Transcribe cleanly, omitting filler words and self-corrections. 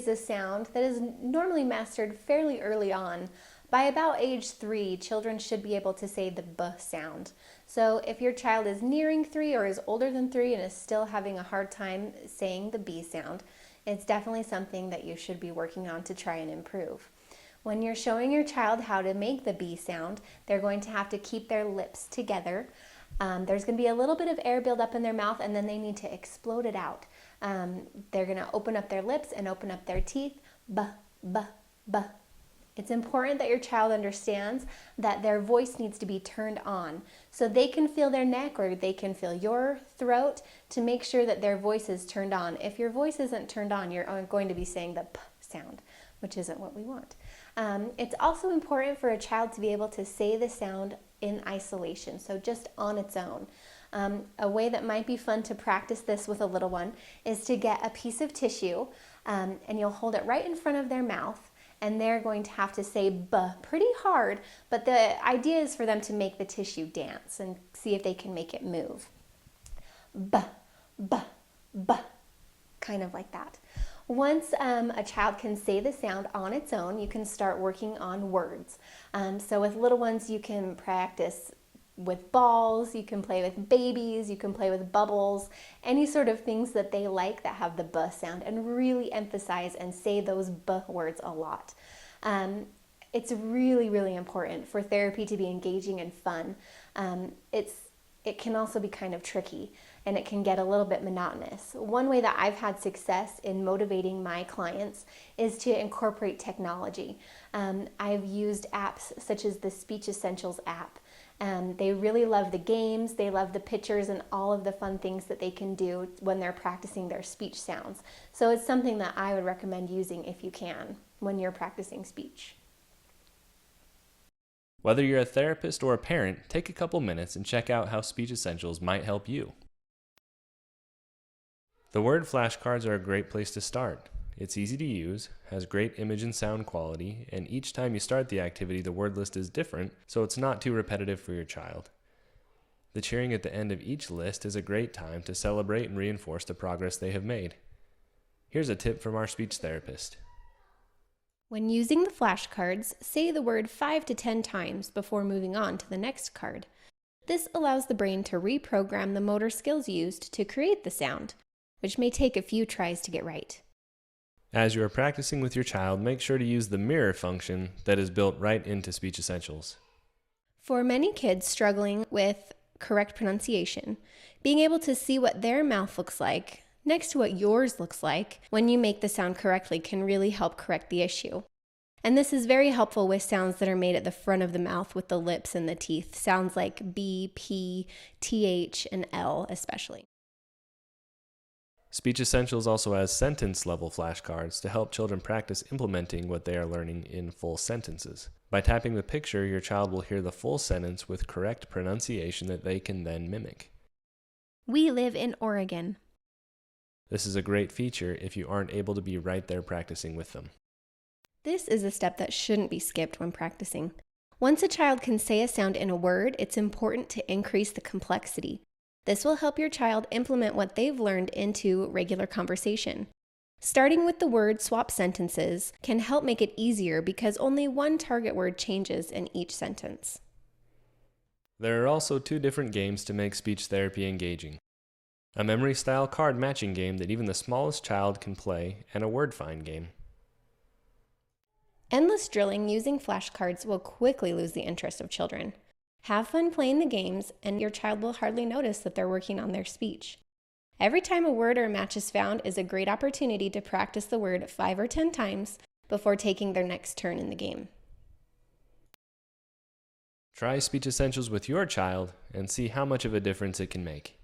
is a sound that is normally mastered fairly early on. By about age 3, children should be able to say the B sound. So if your child is nearing 3 or is older than 3 and is still having a hard time saying the B sound, it's definitely something that you should be working on to try and improve. When you're showing your child how to make the B sound, they're going to have to keep their lips together. There's going to be a little bit of air build up in their mouth, and then they need to explode it out. They're going to open up their lips and open up their teeth. B, B, B. It's important that your child understands that their voice needs to be turned on so they can feel their neck or they can feel your throat to make sure that their voice is turned on. If your voice isn't turned on, you're going to be saying the P sound, which isn't what we want. It's also important for a child to be able to say the sound in isolation, so just on its own. A way that might be fun to practice this with a little one is to get a piece of tissue and you'll hold it right in front of their mouth, and they're going to have to say B pretty hard, but the idea is for them to make the tissue dance and see if they can make it move. B, B, B, kind of like that. Once a child can say the sound on its own, you can start working on words. So with little ones, you can practice with balls, you can play with babies, you can play with bubbles, any sort of things that they like that have the B sound, and really emphasize and say those B words a lot. It's really, really important for therapy to be engaging and fun. It can also be kind of tricky, and it can get a little bit monotonous. One way that I've had success in motivating my clients is to incorporate technology. I've used apps such as the Speech Essentials app. They really love the games, they love the pictures and all of the fun things that they can do when they're practicing their speech sounds. So it's something that I would recommend using if you can when you're practicing speech. Whether you're a therapist or a parent, take a couple minutes and check out how Speech Essentials might help you. The word flashcards are a great place to start. It's easy to use, has great image and sound quality, and each time you start the activity, the word list is different, so it's not too repetitive for your child. The cheering at the end of each list is a great time to celebrate and reinforce the progress they have made. Here's a tip from our speech therapist. When using the flashcards, say the word 5 to 10 times before moving on to the next card. This allows the brain to reprogram the motor skills used to create the sound, which may take a few tries to get right. As you are practicing with your child, make sure to use the mirror function that is built right into Speech Essentials. For many kids struggling with correct pronunciation, being able to see what their mouth looks like next to what yours looks like when you make the sound correctly can really help correct the issue. And this is very helpful with sounds that are made at the front of the mouth with the lips and the teeth, sounds like B, P, TH, and L especially. Speech Essentials also has sentence-level flashcards to help children practice implementing what they are learning in full sentences. By tapping the picture, your child will hear the full sentence with correct pronunciation that they can then mimic. We live in Oregon. This is a great feature if you aren't able to be right there practicing with them. This is a step that shouldn't be skipped when practicing. Once a child can say a sound in a word, it's important to increase the complexity. This will help your child implement what they've learned into regular conversation. Starting with the word swap sentences can help make it easier because only one target word changes in each sentence. There are also 2 different games to make speech therapy engaging. A memory-style card matching game that even the smallest child can play, and a word find game. Endless drilling using flashcards will quickly lose the interest of children. Have fun playing the games, and your child will hardly notice that they're working on their speech. Every time a word or a match is found is a great opportunity to practice the word 5 or 10 times before taking their next turn in the game. Try Speech Essentials with your child and see how much of a difference it can make.